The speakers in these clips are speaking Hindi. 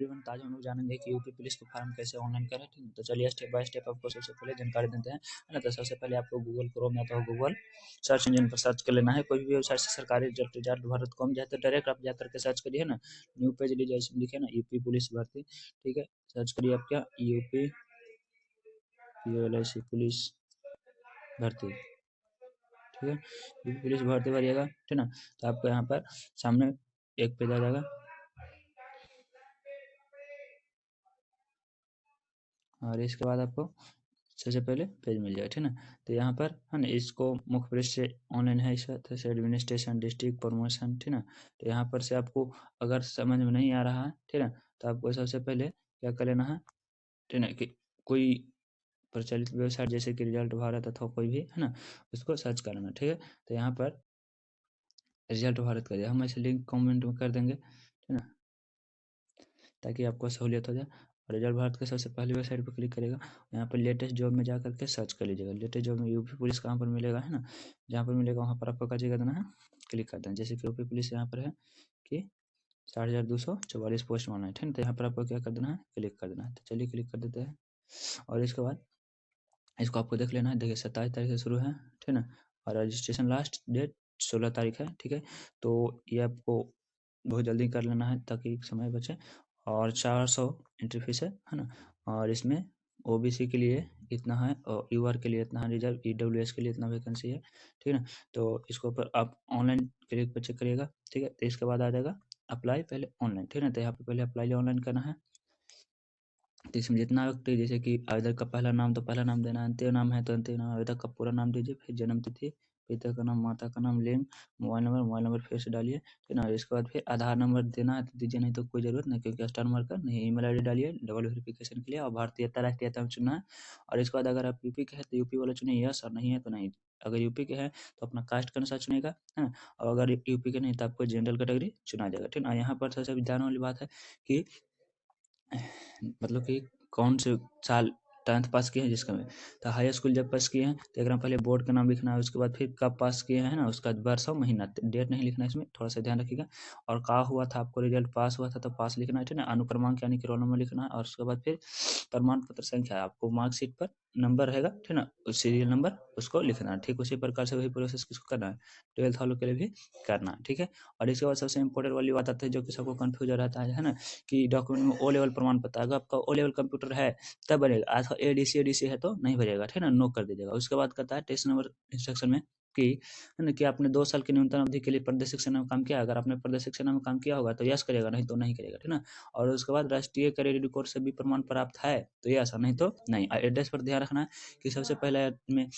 तो आज हम लोग जानेंगे कि यूपी पुलिस का फॉर्म कैसे ऑनलाइन करें। ठीक है, तो चलिए स्टेप बाय स्टेप आपको सबसे पहले जानकारी देते हैं, है ना। तो सबसे पहले आपको गूगल क्रोम या तो गूगल सर्च इंजन पर सर्च कर लेना है। कोई भी वेबसाइट से सरकारी रिजल्ट भारत कॉम जाए तो डायरेक्ट आप जा करके सर्च करिए ना, न्यू पेज लीजिए, इसमें लिखे ना यूपी पुलिस भर्ती। ठीक है, सर्च करिए आप क्या यूपी पुलिस भर्ती। ठीक है, यूपी पुलिस भर्ती भरिएगा, ठीक ना। तो आपको यहाँ पर सामने एक पेज आ जाएगा, और इसके बाद आपको सबसे पहले पेज मिल जाएगा, ठीक ना। तो यहाँ पर है ना, इसको मुख्य पृष्ठ से ऑनलाइन है, इसका तरह से एडमिनिस्ट्रेशन डिस्ट्रिक्ट प्रमोशन, ठीक ना। तो यहाँ पर से आपको अगर समझ में नहीं आ रहा है, ठीक है, तो आपको सबसे पहले क्या कर लेना है, ठीक ना, कि कोई प्रचलित वेबसाइट जैसे कि रिजल्ट भारत अथवा कोई भी है ना, उसको सर्च कर लेना। ठीक है, तो यहाँ पर रिजल्ट भारत का हम ऐसे लिंक कमेंट में कर देंगे, ठीक ना, ताकि आपको सहूलियत हो जाए। और रिजल्ट भारत के सबसे पहली वेबसाइट पर क्लिक करेगा, यहाँ पर लेटेस्ट जॉब में जा करके सर्च कर लीजिएगा। लेटेस्ट जॉब में यूपी पुलिस कहाँ पर मिलेगा, है ना, जहाँ पर मिलेगा वहाँ पर आपको क्या कर देना है, क्लिक कर देना। जैसे कि यूपी पुलिस यहाँ पर है कि 60,244 पोस्ट मारना है, ठीक है, तो यहाँ पर आपको क्या कर देना है, क्लिक कर देना है। तो चलिए क्लिक कर देते हैं, और इसके बाद इसको आपको देख लेना है। देखिए 27 तारीख से शुरू है, ठीक है ना, और रजिस्ट्रेशन लास्ट डेट 16 तारीख है। ठीक है, तो ये आपको बहुत जल्दी कर लेना है ताकि समय बचे। और 400 एंट्री फीस है ना, और इसमें ओबीसी के लिए इतना है और यूआर के लिए इतना है, रिजर्व ईडब्ल्यूएस के लिए इतना वैकेंसी है, ठीक है ना। तो इसको ऊपर आप ऑनलाइन क्लिक पर चेक करिएगा, ठीक है। तो इसके बाद आ जाएगा अप्लाई पहले ऑनलाइन, ठीक है ना। तो यहाँ पे पहले अप्लाई ऑनलाइन करना है। तो इसमें जितना व्यक्ति, जैसे कि आवेदक का पहला नाम तो पहला नाम देना, अंतिम नाम है तो अंतिम नाम, आवेदक का पूरा नाम दीजिए, फिर जन्म तिथि, पिता का नाम, माता का नाम, लिंग, मोबाइल नंबर फिर से डालिए, ठीक ना। इसके बाद फिर आधार नंबर देना है तो दीजिए, नहीं तो कोई ज़रूरत नहीं, क्योंकि स्टार मार्कर नहीं। ईमेल आईडी डालिए डबल वेरिफिकेशन के लिए, और भारतीयता राष्ट्रीयता में चुनना है। और इसके बाद अगर आप यूपी के हैं तो यूपी वाला चुनिए यस, और नहीं है तो नहीं। अगर यूपी के हैं तो अपना कास्ट के अनुसार चुनेगा, है। और अगर यूपी के नहीं तो आपको जनरल कैटेगरी चुना जाएगा, ठीक ना। यहाँ पर सबसे ध्यान वाली बात है कि मतलब कि कौन से साल 10th पास किए हैं जिसका में, तो हाई स्कूल जब पास किए हैं तो एक पहले बोर्ड का नाम लिखना है, उसके बाद फिर कब पास किए हैं ना, उसका वर्ष और महीना, डेट नहीं लिखना है इसमें, थोड़ा सा ध्यान रखिएगा। और कहाँ हुआ था आपको रिजल्ट, पास हुआ था तो पास लिखना है, ठीक है ना। अनुक्रमांक यानी कि रोल नंबर लिखना है, और उसके बाद फिर प्रमाण पत्र संख्या, आपको मार्कशीट पर नंबर रहेगा, ठीक है ना, उस सीरियल नंबर उसको लिखना है। ठीक उसी प्रकार से वही प्रोसेस किसको करना है, 12th वालों के लिए भी करना है, ठीक है। और इसके बाद सबसे इंपॉर्टेंट वाली बात आती है जो कि सबको कन्फ्यूज रहता है ना, कि डॉक्यूमेंट में ओ लेवल प्रमाण पत्र, अगर आपका ओ लेवल कंप्यूटर है तब बनेगा, आज एडीसी है तो नहीं बनेगा, ठीक है ना, नो कर दीजिएगा। उसके बाद कहता है टेस्ट नंबर इंस्ट्रक्शन में कि, है ना, कि आपने 2 साल की न्यूनतम अवधि के लिए प्रादेशिक सेना में काम किया। अगर आपने प्रादेशिक सेना में काम किया होगा तो यस करेगा, नहीं तो नहीं करेगा, ठीक है ना। और उसके बाद राष्ट्रीय कैडेट कोर से भी प्रमाण प्राप्त है तो यस, नहीं तो नहीं। एड्रेस पर ध्यान रखना है कि सबसे पहले में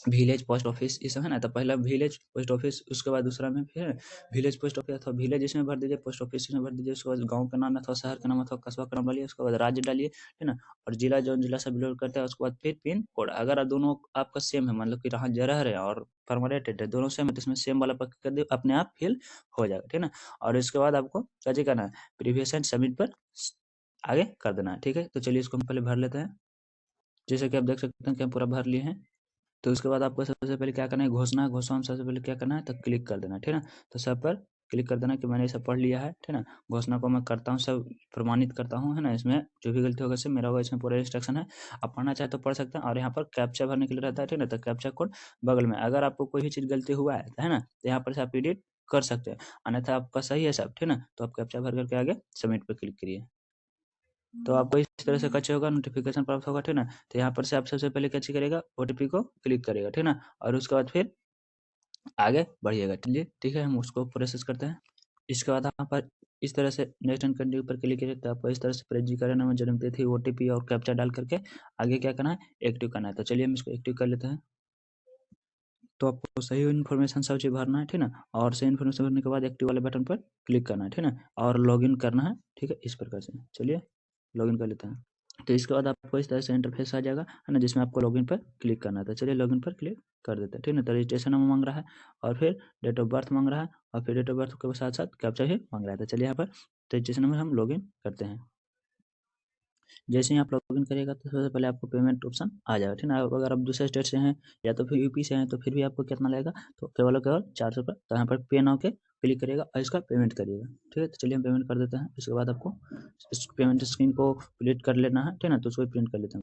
विलेज पोस्ट ऑफिस ये सब है ना, तो पहला विलेज पोस्ट ऑफिस, उसके बाद दूसरा में फिर विलेज पोस्ट ऑफिस अथवा विलेज इसमें भर दीजिए, पोस्ट ऑफिस इसमें भर दीजिए। उसके बाद गांव का नाम अथवा शहर का नाम अथवा कस्बा का नाम डालिए, उसके बाद राज्य डालिए, ठीक ना। और जिला जो जिला से बिलोंग करता है, उसके बाद फिर पिन कोड। अगर दोनों आपका सेम है, मतलब कि रह रह रहे हैं और परमानेंट एड्रेस दोनों सेम है, तो इसमें सेम वाला पर कर दे, अपने आप फिल हो जाएगा, ठीक ना। और इसके बाद आपको क्या करना है, प्रीवियस एंड सबमिट पर आगे कर देना है, ठीक है। तो चलिए इसको हम पहले भर लेते हैं। जैसे कि आप देख सकते हैं कि हम पूरा भर लिए हैं। तो उसके बाद आपको सबसे पहले क्या करना है, घोषणा घोषणा में सबसे पहले क्या करना है, तो क्लिक कर देना है, ठीक है ना। तो सब पर क्लिक कर देना कि मैंने ये सब पढ़ लिया है, ठीक है ना। घोषणा को मैं करता हूँ, सब प्रमाणित करता हूँ, है ना। इसमें जो भी गलती होगा सब मेरा होगा, इसमें पूरा इंस्ट्रक्शन है। आप पढ़ना चाहे तो पढ़ सकते हैं। और यहाँ पर कैप्चा भरने के लिए रहता है, ठीक है ना। तो कैप्चा कोड बगल में, अगर आपको कोई भी चीज़ गलती हुआ है ना, तो यहाँ पर से आप एडिट कर सकते हैं। अन्यथा आपका सही है सब, ठीक है ना, तो आप कैप्चा भर करके आगे सबमिट पर क्लिक करिए। तो आपको इस तरह से कैसे होगा, नोटिफिकेशन प्राप्त होगा, ठीक ना। तो यहाँ पर से आप सबसे पहले कैसे करेगा, ओटीपी को क्लिक करेगा, ठीक ना। और उसके बाद फिर आगे बढ़िएगा, चलिए ठीक है, हम उसको प्रोसेस करते हैं। इसके बाद यहाँ पर इस तरह से नेक्स्ट एंड कंटिन्यू पर क्लिक करिए, तो आपको इस तरह से पंजीकरण नाम, जन्म तिथि, ओटीपी और कैप्चा डाल करके आगे क्या करना है, एक्टिव करना है। तो चलिए हम इसको एक्टिव कर लेते हैं। तो आपको सही इन्फॉर्मेशन सब चीज़ भरना है, ठीक ना। और सही इन्फॉर्मेशन भरने के बाद एक्टिव वाले बटन पर क्लिक करना है, ठीक ना, और लॉगिन करना है, ठीक है, इस प्रकार से। चलिए लॉगिन कर लेते हैं। तो इसके बाद आपको इस तरह से इंटरफेस आ जाएगा, है ना, जिसमें आपको लॉगिन पर क्लिक करना है। तो चलिए लॉगिन पर क्लिक कर देते हैं, ठीक है। तो रजिस्ट्रेशन नंबर मांग रहा है, और फिर डेट ऑफ बर्थ मांग रहा है, और फिर डेट ऑफ बर्थ के साथ साथ कैप्चा भी मांग रहा है। तो चलिए यहाँ पर रजिस्ट्रेशन नंबर हम लॉगिन करते हैं। जैसे ही आप लॉगिन करिएगा तो सबसे पहले आपको पेमेंट ऑप्शन आ जाएगा, ठीक है। अगर आप दूसरे स्टेट से हैं या तो फिर यूपी से हैं तो फिर भी आपको कितना लगेगा, तो केवल और केवल 400 रुपये। तो यहाँ पर पे नाउ के क्लिक करिएगा और इसका पेमेंट करिएगा। ठीक है, तो चलिए हम पेमेंट कर देते हैं। इसके बाद आपको इस पेमेंट स्क्रीन को प्रिंट कर लेना है, ठीक है ना, तो उसको प्रिंट कर लेते हैं।